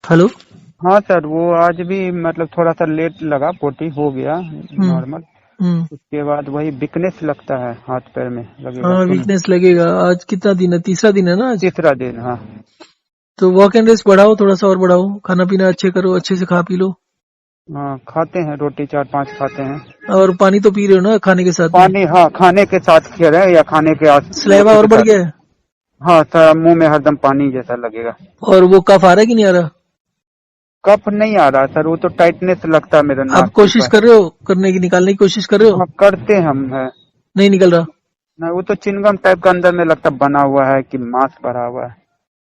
Hello. हाँ sir, वो आज भी मतलब थोड़ा सा लेट लगा, पोटी हो गया हम्म। नॉर्मल। हम्म। उसके बाद वही वीकनेस लगता है, हाथ पैर में लगेगा हाँ, सुन। वीकनेस लगेगा। आज कितना दिन है? तीसरा दिन है ना आज। तीसरा दिन, हाँ। तो वॉक एंड रेस्ट बढ़ाओ, थोड़ा सा और बढ़ाओ। खाना पीना अच्छे करो, अच्छे से खा पी लो। हाँ, खाते हैं रोटी 4-5 खाते हैं। और पानी तो पी रहे हो ना खाने के साथ में? पानी, हाँ, खाने के साथ खा रहे हैं या खाने के सलेवा रोटी और के बढ़ साथ। गया है? हाँ सर, मुंह में हरदम पानी जैसा लगेगा। और वो कफ आ रहा है कि नहीं आ रहा? कफ नहीं आ रहा सर, वो तो टाइटनेस लगता है मेरे आप नाक के कोशिश ऊपर। कर रहे हो करने की, निकालने की कोशिश कर रहे हो? हाँ, करते हम है। नहीं निकल रहा? ना, वो तो चिनगम टाइप का अंदर में लगता बना हुआ है कि मांस भरा हुआ है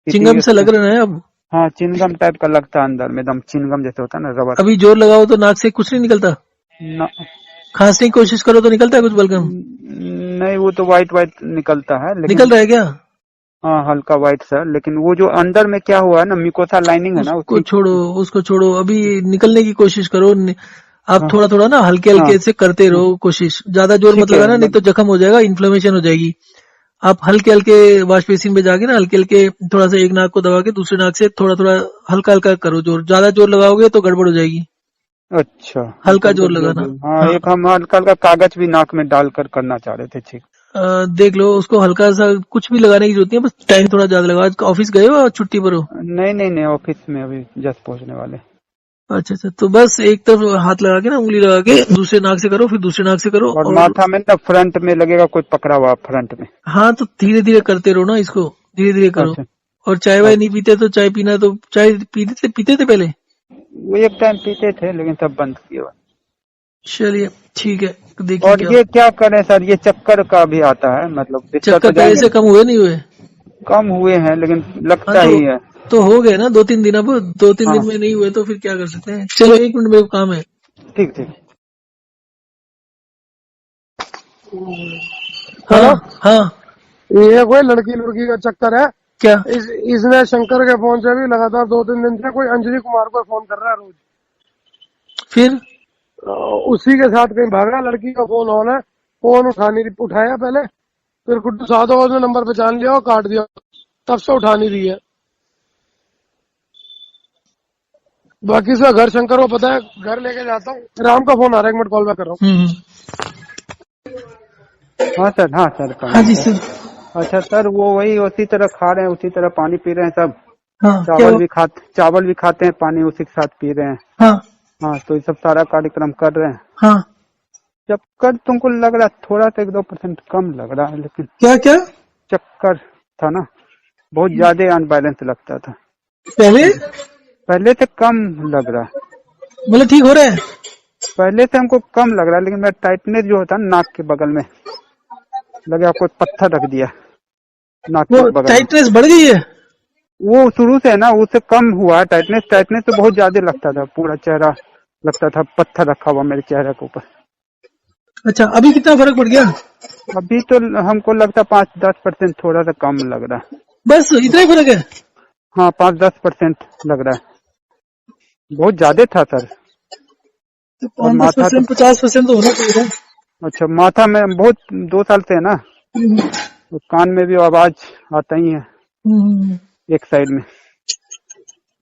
चिंगम सा किसी। लग रहा है अब। हाँ, चिनगम टाइप का लगता है अंदर में, एकदम चिनगम जैसे होता है ना, रबर। अभी जोर लगाओ तो नाक से कुछ नहीं निकलता? न, खांसने की कोशिश करो तो निकलता है कुछ बलगम? नहीं, वो तो वाइट वाइट निकलता है निकल लेकिन। रहा है क्या? हाँ, हल्का वाइट सर, लेकिन वो जो अंदर में क्या हुआ है ना, म्यूकोसा लाइनिंग है ना उसको उसकी। छोड़ो, उसको छोड़ो। अभी निकलने की कोशिश करो। आप हाँ, थोड़ा थोड़ा ना हल्के हाँ, हल्के से करते हाँ, रहो कोशिश। ज्यादा जोर मत ठीक है लगाना, नहीं तो जख्म हो जाएगा, इन्फ्लेमेशन हो जाएगी। आप हल्के हल्के वॉश बेसिन में जाके ना हल्के हल्के थोड़ा सा एक नाक को दबा के दूसरे नाक से थोड़ा थोड़ा हल्का हल्का करो। जोर ज्यादा जोर लगाओगे तो गड़बड़ हो जाएगी। अच्छा। हल्का तब तो जोर लगाना। हाँ, हाँ। एक हम हल्का हल्का कागज भी नाक में डालकर करना चाह रहे थे, ठीक। देख लो उसको हल्का सा, कुछ भी लगाने की जरूरत नहीं है, बस टाइम थोड़ा ज्यादा लगा। आज ऑफिस गए हो और छुट्टी पर हो? नहीं नहीं नहीं, ऑफिस में अभी जस्ट पहुंचने वाले। अच्छा अच्छा, तो बस एक तरफ हाथ लगा के ना, उंगली लगा के दूसरे नाक से करो, फिर दूसरे नाक से करो। और और माथा में ना फ्रंट में लगेगा कोई पकड़ा हुआ फ्रंट में। हाँ, तो धीरे धीरे करते रहो ना इसको, धीरे धीरे करो। अच्छा। और चाय वाय नहीं अच्छा, पीते तो चाय पीना, तो चाय पीते थे पहले? वो एक टाइम पीते थे लेकिन सब बंद किए हुए। चलिए ठीक है, तो देखिए और क्या ये होता क्या करें सर, ये चक्कर का भी आता है, मतलब है। बिस्तर चक्कर तो पहले जाएंगे। से कम हुए नहीं हुए? कम हुए हैं लेकिन हाँ लगता ही है। तो हो गए ना 2-3 दिन। अब 2-3 दिन हाँ, में नहीं हुए तो फिर क्या कर सकते हैं। चलो 1 मिनट, मेरे को काम है। ठीक ठीक। हाँ हेलो। हाँ। ये कोई लड़की लड़की का चक्कर है। क्या? इसने शंकर के फोन से भी लगातार 2-3 दिन से कोई अंजलि कुमार को फोन कर रहा है रोज। फिर? अ, उसी के साथ कहीं भागा। लड़की का फोन ऑन है, फोन उठाया पहले, फिर गुड्डू साधो ने नंबर पहचान लिया और काट दिया। तब से उठा नहीं रही है। बाकी इसका घर शंकर को पता है, घर लेके जाता हूँ। राम का फोन आ रहा है, 1 मिनट कॉल बैक कर रहा हूँ। हाँ सर, हाँ सर, हाँ प्रणाम जी सर। सर। अच्छा सर, वो वही उसी तरह खा रहे हैं, उसी तरह पानी पी रहे हैं सब। हाँ क्या हुआ? चावल भी खाते हैं, पानी उसी के साथ पी रहे हैं। हाँ हाँ, तो ये सब सारा कार्यक्रम कर रहे हैं। हाँ। चक्कर तुमको लग रहा है थोड़ा सा 1-2% कम लग रहा है, लेकिन क्या क्या? चक्कर था ना, बहुत ज्यादा अनबैलेंस लगता था। पहले पहले से कम लग रहा है। मतलब ठीक हो रहा है? पहले से हमको कम लग रहा है, लेकिन मेरा टाइटनेस जो होता है ना नाक के बगल में, लगे कोई पत्थर रख दिया नाक के वो बगल में। टाइटनेस बढ़ गई है? वो शुरू से है ना, उससे कम हुआ है टाइटनेस। टाइटनेस तो बहुत ज्यादा लगता था, पूरा चेहरा लगता था पत्थर रखा हुआ मेरे चेहरे के ऊपर। अच्छा, अभी कितना फर्क पड़ गया? अभी तो हमको लगता है 5-10% थोड़ा सा कम लग रहा है। बस इतना ही फर्क है? हाँ, 5-10% लग रहा है, बहुत ज्यादा था सर। तो और 5-10%, 50% तो होना चाहिए था। अच्छा, माथा में बहुत 2 साल से है ना, तो कान में भी आवाज आता ही है हम्म। एक साइड में,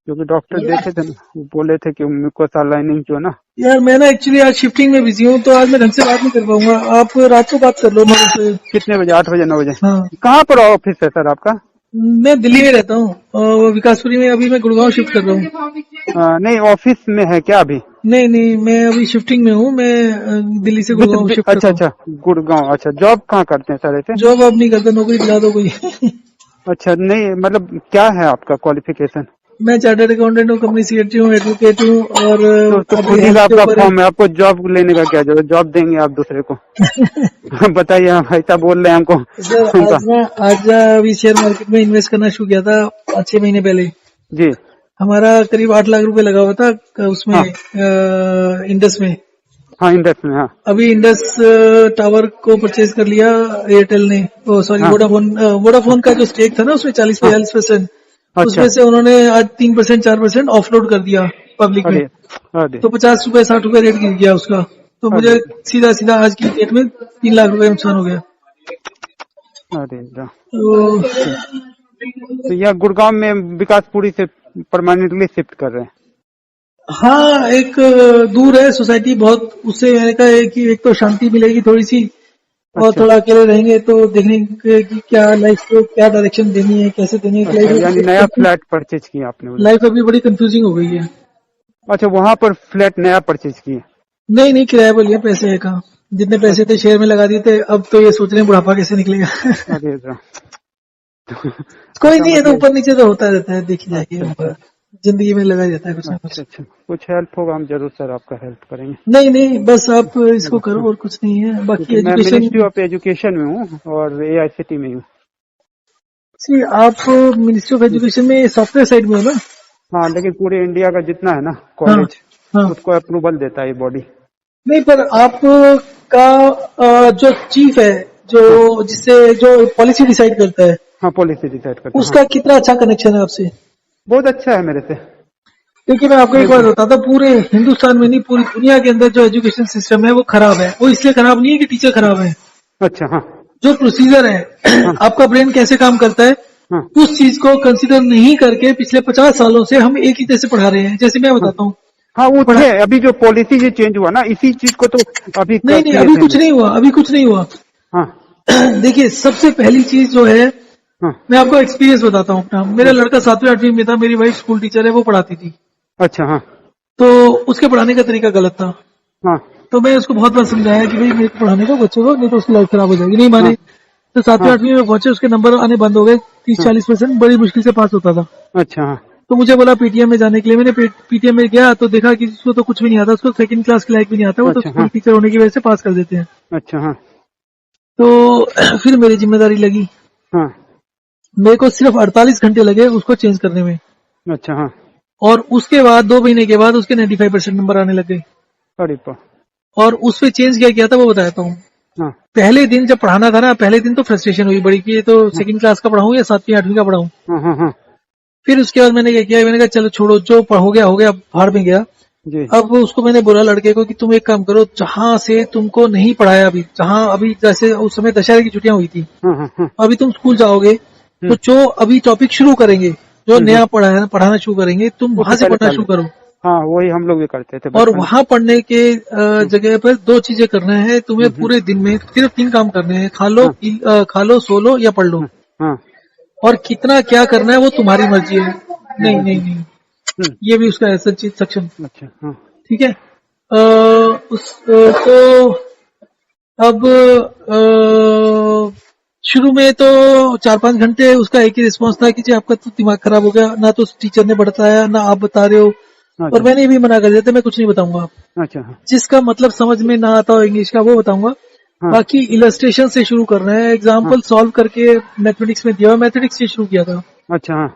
क्योंकि डॉक्टर देखे थे ना, वो बोले थे कि म्यूकोसा लाइनिंग जो है ना। यार मैं ना एक्चुअली आज शिफ्टिंग में बिजी हूँ, तो आज मैं ढंग से बात नहीं कर पाऊंगा। आप रात को बात कर लो मेरे से। कितने बजे, 8 बजे, 9 बजे? हाँ, कहाँ पर ऑफिस है सर आपका? मैं दिल्ली में रहता हूँ और विकासपुरी में। अभी मैं गुड़गांव शिफ्ट कर रहा हूँ। नहीं, ऑफिस में है क्या अभी? नहीं नहीं, मैं अभी शिफ्टिंग में हूँ। मैं दिल्ली से गुड़गांव शिफ्ट कर अच्छा रहा हूँ। अच्छा, गुड़गांव। अच्छा, जॉब कहाँ करते हैं सर ऐसे? जॉब अब नहीं करता, नौकरी दिला दो कोई। अच्छा, नहीं मतलब क्या है आपका क्वालिफिकेशन? मैं चार्टर्ड अकाउंटेंट हूँ, कंपनी सेक्रेटरी हूँ, एडवोकेट हूँ। और तो अभी खुद ही का हेल्थ के आपका ऊपर है। फॉर्म है, आपको जॉब लेने का क्या जरूरत? जॉब देंगे आप दूसरे को? बताइए, हम ऐसा बोल रहे हैं हमको। सर हमका आज अभी शेयर मार्केट में इन्वेस्ट करना शुरू किया था 6 महीने पहले। जी। हमारा करीब 8 लाख रुपए लगा हुआ था उसमें, हाँ इंडस में। हाँ, इंडेक्स में, हाँ। अभी इंडस टावर को परचेज कर लिया एयरटेल ने। सॉरी, हाँ, वोडाफोन का जो स्टेक था ना उसमें, 40 हाँ। 42%, अच्छा। उसमें से उन्होंने आज 3% 4% ऑफलोड कर दिया पब्लिक में। अरे, अरे, तो 50 रुपए 60 रुपए रेट गिर गया उसका। तो अरे, मुझे सीधा सीधा आज की डेट में 3 लाख रुपए नुकसान हो गया। अरे तो तो यह गुड़गांव में विकासपुरी से परमानेंटली शिफ्ट कर रहे हैं? हाँ, एक दूर है सोसाइटी बहुत, उससे मैंने कहा है कि एक तो शांति मिलेगी थोड़ी सी, और अच्छा थोड़ा अकेले रहेंगे तो देखने कि क्या लाइफ को क्या डायरेक्शन देनी है, कैसे देनी है। अच्छा, यानी नया फ्लैट परचेज किया आपने उधर? लाइफ अभी बड़ी कंफ्यूजिंग हो गई है। अच्छा, वहां पर फ्लैट नया परचेज किए? नहीं नहीं, किराया पर लिया, पैसे है कहाँ, जितने पैसे थे शेयर में लगा दिए थे, अब तो ये सोच रहे हैं बुढ़ापा कैसे निकलेगा। अरे राम। कोई अच्छा नहीं है तो मतलब, ऊपर नीचे तो होता रहता है, देखी जाएगी अच्छा ऊपर, जिंदगी में लगा रहता है कुछ ना कुछ। अच्छा अच्छा, कुछ हेल्प होगा हम जरूर सर आपका हेल्प करेंगे। नहीं नहीं, बस आप इसको करो और कुछ नहीं है, बाकी क्योंकि मैं एजुकेशन। मिनिस्ट्री ऑफ एजुकेशन में हूँ और AICT में हूँ। सी आप मिनिस्ट्री ऑफ एजुकेशन में सॉफ्टवेयर साइड में हो ना? हाँ, लेकिन पूरे इंडिया का जितना है ना हाँ कॉलेज, हाँ। उसको अप्रूवल देता है ये बॉडी। नहीं, पर आप का जो चीफ है, हाँ जो जिससे जो पॉलिसी डिसाइड करता है, हाँ, पॉलिसी डिसाइड करता है। हाँ, उसका कितना अच्छा कनेक्शन है आपसे? बहुत अच्छा है मेरे से। देखिए मैं आपको एक बात बिल्कुल। बताता हूँ, पूरे हिंदुस्तान में नहीं पूरी दुनिया के अंदर जो एजुकेशन सिस्टम है वो खराब है। वो इसलिए खराब नहीं है कि टीचर खराब है, अच्छा हाँ जो प्रोसीजर है हाँ आपका ब्रेन कैसे काम करता है, हाँ उस चीज को कंसिडर नहीं करके पिछले 50 सालों से हम एक ही तरह से पढ़ा रहे हैं। जैसे मैं हाँ बताता हूँ, हाँ, वो पढ़ा थे। अभी जो पॉलिसी ये चेंज हुआ ना, इसी चीज को तो अभी नहीं नहीं, किए अभी थे कुछ हम। नहीं हुआ, अभी कुछ नहीं हुआ। हाँ देखिए सबसे पहली चीज जो है, हाँ मैं आपको एक्सपीरियंस बताता हूँ अपना। मेरा हाँ, लड़का 7वीं 8वीं में था, मेरी वाइफ स्कूल टीचर है, वो पढ़ाती थी, अच्छा हाँ तो उसके पढ़ाने का तरीका गलत था। हाँ तो मैं उसको बहुत बार समझाया कि भाई मेरे को पढ़ाने को बच्चों को, नहीं तो उसकी लाइफ खराब हो जाएगी। नहीं हाँ माने, तो 7वीं हाँ 8वीं में पहुंचे, उसके नंबर आने बंद हो गए, 30-40%, बड़ी मुश्किल से पास होता था। अच्छा हाँ तो मुझे बोला पीटीएम में जाने के लिए। मैंने पीटीएम में गया तो देखा कि उसको तो कुछ भी नहीं आता, उसको सेकंड क्लास के लायक भी नहीं आता, वो तो अच्छा स्कूल हाँ टीचर होने की वजह से पास कर देते हैं। अच्छा हाँ तो फिर मेरी जिम्मेदारी लगी, हाँ मेरे को सिर्फ 48 घंटे लगे उसको चेंज करने में, अच्छा हाँ। और उसके बाद 2 महीने के बाद उसके 95% नंबर आने लग गए। अरे पा और उस पे चेंज क्या किया था वो बताता हूँ। हाँ पहले दिन जब पढ़ाना था ना, पहले दिन तो फ्रस्ट्रेशन हुई बड़ी कि ये तो सेकंड क्लास का पढ़ाऊं या 7वीं 8वीं का पढ़ाऊं। हाँ हाँ हाँ फिर उसके बाद मैंने क्या किया, मैंने कहा चलो छोड़ो, जो हो गया हो गया, भाड़ में गया। जी अब उसको मैंने बोला लड़के को कि तुम एक काम करो, जहां से तुमको नहीं पढ़ाया अभी, जहां अभी जैसे उस समय दशहरे की छुट्टियां हुई थी, हाँ हाँ हाँ अभी तुम स्कूल जाओगे तो जो अभी टॉपिक शुरू करेंगे, जो नया पढ़ाना शुरू करेंगे, तुम वो वहां तो से पहले पढ़ना चालू। शुरू करो। हाँ, वही हम लोग भी करते थे और बचपन वहां पढ़ने के जगह पर 2 चीजें करना है तुम्हें पूरे दिन में, सिर्फ 3 काम करने हैं, खा लो, सो लो या पढ़ लो। में। हाँ और कितना क्या करना है वो तुम्हारी मर्जी है। नहीं नहीं नहीं, हम्म, ये भी उसका ऐसा चीज सक्षम, अच्छा हाँ ठीक है। तो अब शुरू में तो 4-5 घंटे उसका एक ही रिस्पॉन्स था कि जी आपका तो दिमाग खराब हो गया, ना तो टीचर ने बताया ना आप बता रहे हो। और अच्छा मैंने भी मना कर दिया था, मैं कुछ नहीं बताऊंगा, अच्छा हाँ जिसका मतलब समझ में ना आता हो इंग्लिश का वो बताऊंगा। हाँ बाकी इलस्ट्रेशन से शुरू करना है, एग्जाम्पल सॉल्व करके मैथमेटिक्स में दिया हुआ, मैथमेटिक्स से शुरू किया था। अच्छा हाँ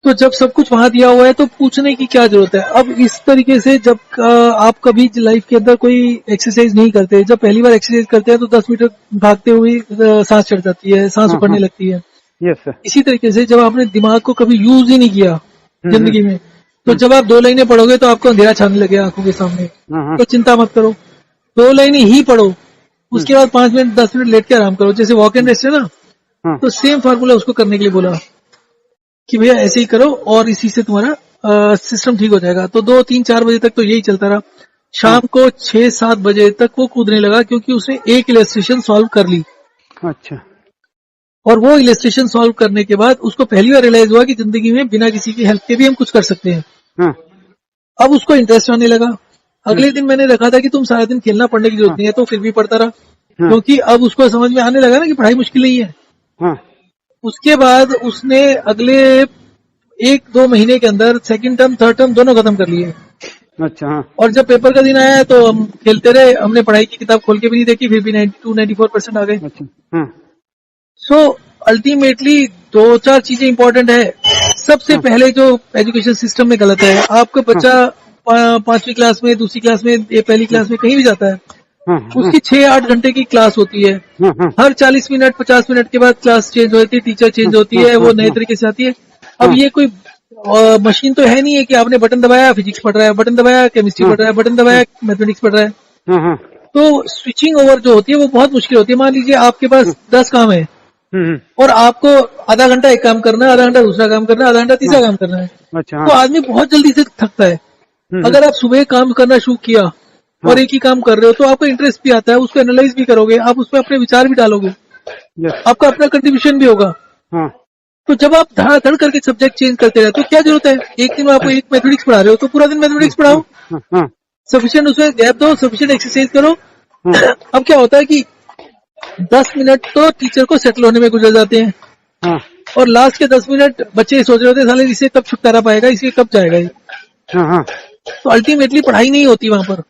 तो जब सब कुछ वहां दिया हुआ है तो पूछने की क्या जरूरत है। अब इस तरीके से जब आप कभी लाइफ के अंदर कोई एक्सरसाइज नहीं करते, जब पहली बार एक्सरसाइज करते हैं तो 10 मीटर भागते हुए सांस चढ़ जाती है, सांस हाँ उखड़ने हाँ लगती है। Yes sir. इसी तरीके से जब आपने दिमाग को कभी यूज ही नहीं किया जिंदगी में, तो जब आप 2 लाइनें पढ़ोगे तो आपको अंधेरा छाने लगेगा आंखों के सामने। हाँ हाँ तो चिंता मत करो, 2 लाइनें ही पढ़ो, उसके बाद 5 मिनट 10 मिनट लेट के आराम करो, जैसे वॉक एंड रेस्ट है ना, हाँ तो सेम फार्मूला उसको करने के लिए बोला कि भैया ऐसे ही करो और इसी से तुम्हारा सिस्टम ठीक हो जाएगा। तो 2-3-4 बजे तक तो यही चलता रहा। शाम को 6-7 बजे तक वो कूदने लगा, क्योंकि उसने एक इलस्ट्रेशन सॉल्व कर ली। अच्छा और वो इलस्ट्रेशन सॉल्व करने के बाद उसको पहली बार रियलाइज हुआ कि जिंदगी में बिना किसी की हेल्प के भी हम कुछ कर सकते हैं। हाँ अब उसको इंटरेस्ट आने लगा। अगले दिन मैंने रखा था कि तुम सारा दिन खेलना पढ़ने की जरूरत नहीं है, तो फिर भी पढ़ता रहा, हाँ क्योंकि अब उसको समझ में आने लगा ना कि पढ़ाई मुश्किल नहीं है। हाँ उसके बाद उसने अगले 1-2 महीने के अंदर सेकंड टर्म थर्ड टर्म दोनों खत्म कर लिए। अच्छा हाँ और जब पेपर का दिन आया तो हम खेलते रहे, हमने पढ़ाई की किताब खोल के भी नहीं देखी, फिर भी 92-94% आ गए। अच्छा हाँ सो अल्टीमेटली 2-4 चीजें इंपॉर्टेंट है। सबसे पहले जो एजुकेशन सिस्टम में गलत है, आपका बच्चा 5वीं क्लास में, दूसरी क्लास में, पहली क्लास में कहीं भी जाता है, हाँ उसकी 6-8 घंटे की क्लास होती है। हाँ हाँ हर 40 मिनट 50 मिनट के बाद क्लास चेंज होती है, टीचर चेंज होती है, वो नए तरीके से आती है। अब ये कोई मशीन तो है नहीं है कि आपने बटन दबाया फिजिक्स पढ़ रहा है, बटन दबाया केमिस्ट्री पढ़ रहा है, बटन दबाया मैथमेटिक्स पढ़ रहा है। हाँ हाँ तो स्विचिंग ओवर जो होती है वो बहुत मुश्किल होती है। मान लीजिए आपके पास 10 काम है, और आपको आधा घंटा एक काम करना है, आधा घंटा दूसरा काम करना है, आधा घंटा तीसरा काम करना है, अच्छा तो आदमी बहुत जल्दी से थकता है। अगर आप सुबह काम करना शुरू किया और एक ही काम कर रहे हो तो आपको इंटरेस्ट भी आता है, उसको एनालाइज भी करोगे, आप उसमें अपने विचार भी डालोगे, यस आपका अपना कंट्रीब्यूशन भी होगा। हाँ तो जब आप धड़ाधड़ करके सब्जेक्ट चेंज करते रहते हो, क्या जरूरत है? एक दिन में आपको एक मैथमेटिक्स पढ़ा रहे हो तो पूरा दिन मैथमेटिक्स पढ़ाओ, हाँ हाँ सफिशिएंट उसमें गैप दो, सफिशिएंट एक्सरसाइज करो। हाँ अब क्या होता है कि 10 मिनट तो टीचर को सेटल होने में गुजर जाते हैं हाँ और लास्ट के 10 मिनट बच्चे ये सोच रहे होते हैं साले इसे कब छुटकारा पाएगा, इसे कब जाएगा ये। हाँ हाँ तो अल्टीमेटली पढ़ाई नहीं होती वहां पर।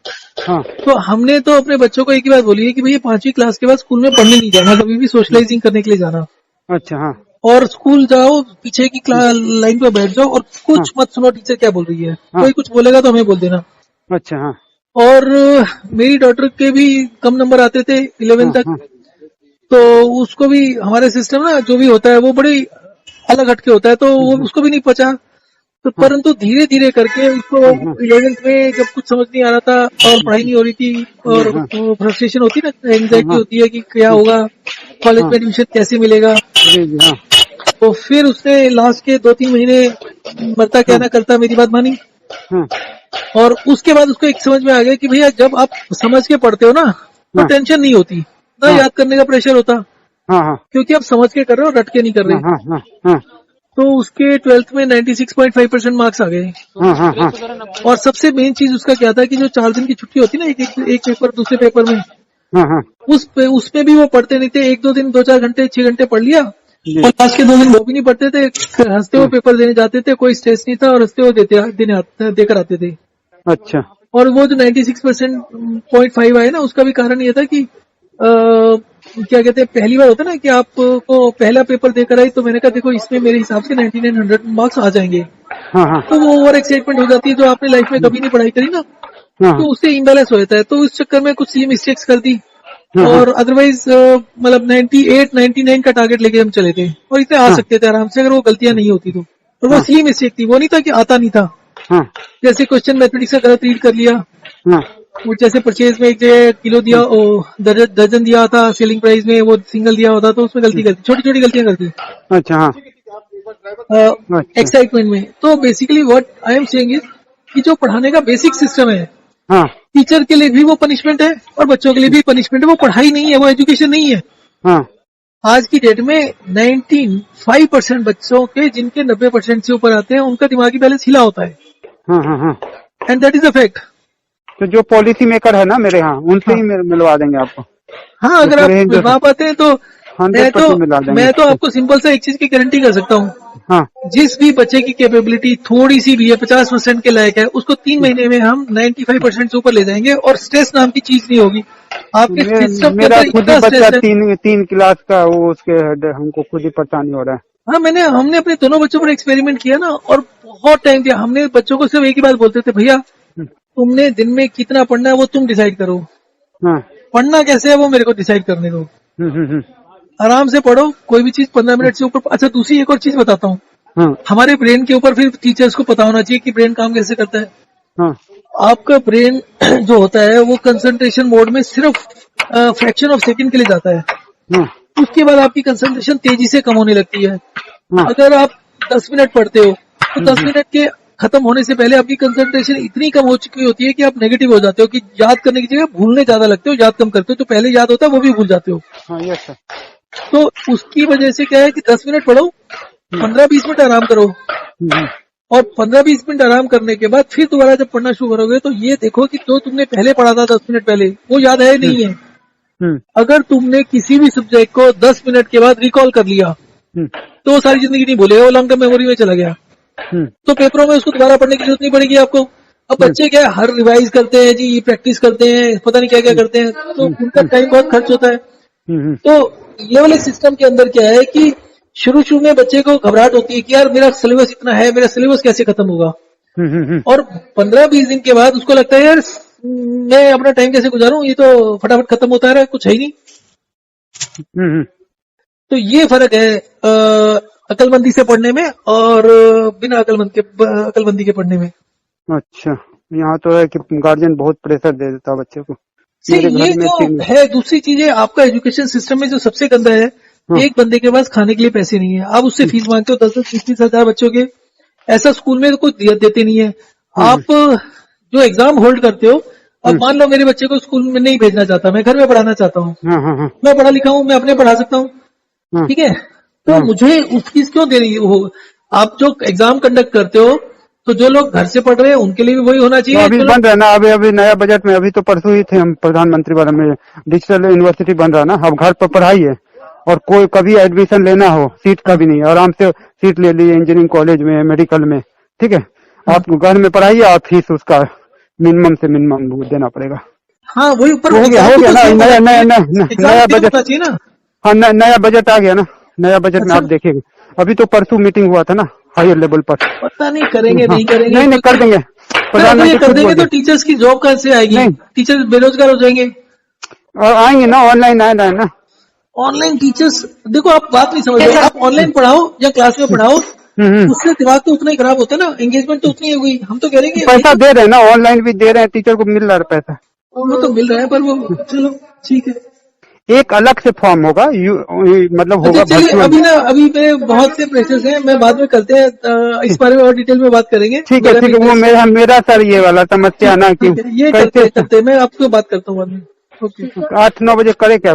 हाँ तो हमने तो अपने बच्चों को एक ही बात बोली है कि भैया 5वीं क्लास के बाद स्कूल में पढ़ने नहीं जाना, कभी भी सोशलाइजिंग करने के लिए जाना, अच्छा हाँ और स्कूल जाओ पीछे की लाइन पे बैठ जाओ और कुछ मत सुनो टीचर क्या बोल रही है, कोई कुछ बोलेगा तो हमें बोल देना। अच्छा हाँ और मेरी डॉटर के भी कम नंबर आते थे 11 तक, हाँ तो उसको भी हमारे सिस्टम ना जो भी होता है वो बड़ी अलग हटके होता है, तो वो उसको भी नहीं पचा। तो परंतु धीरे धीरे करके उसको 11th में जब कुछ समझ नहीं आ रहा था और पढ़ाई नहीं हो रही थी और फ्रस्ट्रेशन होती है ना, एंग्जाइटी होती है कि क्या होगा, कॉलेज में एडमिशन कैसे मिलेगा, जी जी हाँ तो फिर उसने लास्ट के 2-3 महीने मरता क्या ना करता मेरी बात मानी। हाँ और उसके बाद उसको एक समझ में आ गया कि भैया जब आप समझ के पढ़ते हो ना तो टेंशन नहीं होती, ना याद करने का प्रेशर होता, हाँ हाँ क्योंकि आप समझ के कर रहे हो, रट के नहीं कर रहे। हाँ हाँ हाँ तो उसके 12th में 96.5% मार्क्स आ गए। हाँ हाँ हाँ और सबसे मेन चीज उसका क्या था कि जो 4 दिन की छुट्टी होती है ना, एक पेपर दूसरे पेपर में, हाँ हाँ उसमें भी वो पढ़ते नहीं थे। 1-2 दिन 2-4 घंटे 6 घंटे पढ़ लिया जी और लास्ट के 2 दिन वो भी नहीं पढ़ते थे, हंसते हुए पेपर देने जाते थे, कोई स्ट्रेस नहीं था और हंसते हुए देकर आते थे। अच्छा और वो जो 96.5 आए ना, उसका भी कारण ये था कि क्या कहते हैं, पहली बार होता है ना कि आपको पहला पेपर देकर आई, तो मैंने कहा देखो इसमें मेरे हिसाब से 99-100 मार्क्स आ जाएंगे, हाँ हाँ तो वो ओवर एक्साइटमेंट हो जाती है जो आपने लाइफ में कभी नहीं पढ़ाई करी ना, हाँ तो उससे इम्बैलेंस हो जाता है। तो इस चक्कर में कुछ सी मिस्टेक्स कर दी हाँ और अदरवाइज मतलब 98-99 का टारगेट लेके हम चले थे और इतने आ सकते थे आराम से अगर वो गलतियां नहीं होती तो। और वो सी मिस्टेक थी, वो नहीं था कि आता नहीं था। हाँ जैसे क्वेश्चन मैथमेटिक्स का गलत रीड कर लिया, हाँ वो जैसे परचेज में एक जगह किलो दिया, दर्जन दिया था, सेलिंग प्राइस में वो सिंगल दिया होता, तो उसमें गलती करती, छोटी छोटी गलतियां करती अच्छा हाँ अच्छा एक्साइटमेंट में। तो basically what I am saying is कि जो पढ़ाने का बेसिक सिस्टम है, हाँ टीचर के लिए भी वो पनिशमेंट है और बच्चों के लिए भी पनिशमेंट है। वो पढ़ाई नहीं है, वो एजुकेशन नहीं है। हाँ आज की डेट में 95% बच्चों के जिनके 90% से ऊपर आते हैं उनका दिमागी बैलेंस हिला होता है, हाँ हाँ हाँ and that is a fact. तो जो पॉलिसी मेकर है ना मेरे यहाँ, उनसे ही मिलवा देंगे आपको। हाँ, अगर आप मिलवा पाते हैं तो 100% मिला देंगे। मैं तो आपको सिंपल सा एक चीज की गारंटी कर सकता हूँ, हाँ जिस भी बच्चे की कैपेबिलिटी थोड़ी सी भी है, 50% के लायक है, उसको 3 महीने में हम 95% से ऊपर ले जाएंगे और स्ट्रेस नाम की चीज नहीं होगी आपके सिस्टम के मेरा अंदर। खुद ही इतना बच्चा स्ट्रेस है। तीन क्लास का, वो उसके हमको खुद ही परेशानी हो रहा है। हाँ, हमने अपने दोनों बच्चों पर एक्सपेरिमेंट किया ना और बहुत टाइम दिया। हमने बच्चों को सिर्फ एक ही बात बोलते थे, भैया तुमने दिन में कितना पढ़ना है वो तुम डिसाइड करो, हाँ पढ़ना कैसे है वो मेरे को डिसाइड करने दो, आराम से पढ़ो, कोई भी चीज 15 मिनट से ऊपर। अच्छा, दूसरी एक और चीज बताता हूँ, हाँ हमारे ब्रेन के ऊपर फिर टीचर्स को पता होना चाहिए कि ब्रेन काम कैसे करता है। हाँ आपका ब्रेन जो होता है वो कंसंट्रेशन मोड में सिर्फ फ्रैक्शन ऑफ सेकंड के लिए जाता है, हाँ उसके बाद आपकी कंसंट्रेशन तेजी से कम होने लगती है। हाँ अगर आप 10 मिनट पढ़ते हो तो 10 मिनट के खत्म होने से पहले आपकी कंसंट्रेशन इतनी कम हो चुकी होती है कि आप नेगेटिव हो जाते हो, कि याद करने की जगह भूलने ज्यादा लगते हो, याद कम करते हो, जो पहले याद होता है वो भी भूल जाते हो। हाँ यस सर। तो उसकी वजह से क्या है कि 10 मिनट पढ़ो, 15-20 मिनट आराम करो और 15-20 मिनट आराम करने के बाद फिर दोबारा जब पढ़ना शुरू करोगे तो ये देखो कि जो तुमने पहले पढ़ा था 10 मिनट पहले वो याद है नहीं है। अगर तुमने किसी भी सब्जेक्ट को 10 मिनट के बाद रिकॉल कर लिया तो वो सारी जिंदगी नहीं भूलेगा, वो लॉन्ग टर्म मेमोरी में चला गया। तो पेपरों में उसको दोबारा पढ़ने की जरूरत नहीं पड़ेगी आपको। अब बच्चे क्या है, हर रिवाइज करते हैं जी, प्रैक्टिस करते हैं, पता नहीं क्या क्या करते हैं, तो उनका टाइम बहुत खर्च होता है। तो ये वाले सिस्टम के अंदर क्या है कि शुरू में बच्चे को घबराहट होती है कि यार मेरा सिलेबस इतना है, मेरा सिलेबस कैसे खत्म होगा। और 15-20 दिन के बाद उसको लगता है यार मैं अपना टाइम कैसे गुजारूं, ये तो फटाफट खत्म होता है, कुछ है ही नहीं। तो ये फर्क है अकलमंदी से पढ़ने में और बिना अकलमंदी के पढ़ने में। अच्छा, यहाँ तो है कि गार्जियन बहुत प्रेशर दे देता है बच्चे को। ये जो है दूसरी चीज है, आपका एजुकेशन सिस्टम में जो सबसे गंदा है हाँ। एक बंदे के पास खाने के लिए पैसे नहीं है, आप उससे फीस मांगते हो 10-10, 20-20 हजार बच्चों के। ऐसा स्कूल में तो कोई देते नहीं है। आप जो एग्जाम होल्ड करते हो, अब मान लो मेरे बच्चे को स्कूल में नहीं भेजना चाहता, मैं घर में पढ़ाना चाहता हूँ, हाँ हाँ हाँ मैं पढ़ा लिखा हूँ, मैं अपने पढ़ा सकता हूँ, हाँ। ठीक है। तो मुझे उस फीस क्यों दे रही हो? आप जो एग्जाम कंडक्ट करते हो, तो जो लोग घर से पढ़ रहे हैं उनके लिए भी वही होना तो चाहिए। अभी जो लोग बन रहा है ना, अभी नया बजट में, अभी तो परसों ही थे हम प्रधानमंत्री वाला में, डिजिटल यूनिवर्सिटी बन रहा है ना। अब घर पर पढ़ाई है, और कोई कभी एडमिशन लेना हो, सीट का भी नहीं, आराम से सीट ले ली इंजीनियरिंग कॉलेज में, मेडिकल में, ठीक है। आप घर में पढ़ाइए, आप फीस उसका मिनिमम से मिनिमम देना पड़ेगा। हाँ वही ऊपर हो गया एग्जाम ना, नया नया नया नया बजट। होना चाहिए ना। हाँ नया बजट आ गया ना, नया बजट में अच्छा, आप देखेंगे। अभी तो परसों मीटिंग हुआ था ना, हायर लेवल पर। पता नहीं करेंगे हाँ, नहीं करेंगे, नहीं नहीं कर क्योंकि देंगे, फिर अगर ये प्रधानमंत्री कर खुद देंगे बोल तो रहे। टीचर्स की जॉब कहाँ से आएगी? नहीं, टीचर्स बेरोजगार हो जाएंगे। और आएंगे ना, ऑनलाइन आए ना ना। ऑनलाइन टीचर्स, देखो आप बात नहीं समझ रहे, आप ऑनलाइन पढ़ाओ या क्लास में पढ़ाओ, हम्म। उससे दिमाग तो उतना ही खराब होता है ना, एंगेजमेंट तो उतनी ही हुई। हम तो कह रहे हैं कि पैसा दे रहे हैं ना, ऑनलाइन भी दे रहे हैं, टीचर को मिल रहा है पैसा। वो तो मिल रहा है, पर वो चलो ठीक है। एक अलग से फॉर्म होगा, मतलब अच्छा होगा चलिए, वर्चुअल। अभी ना अभी मेरे बहुत से प्रेशर्स हैं, मैं बाद में करते हैं, इस बारे में और डिटेल में बात करेंगे। ठीक है मेरा ठीक भी है, वो मेरा सर ये वाला समस्या ठीक ना कि ठीक है, ये कैसे करते हैं, मैं आपको बात करता हूँ बाद में। ओके। 8-9 बजे करे क्या।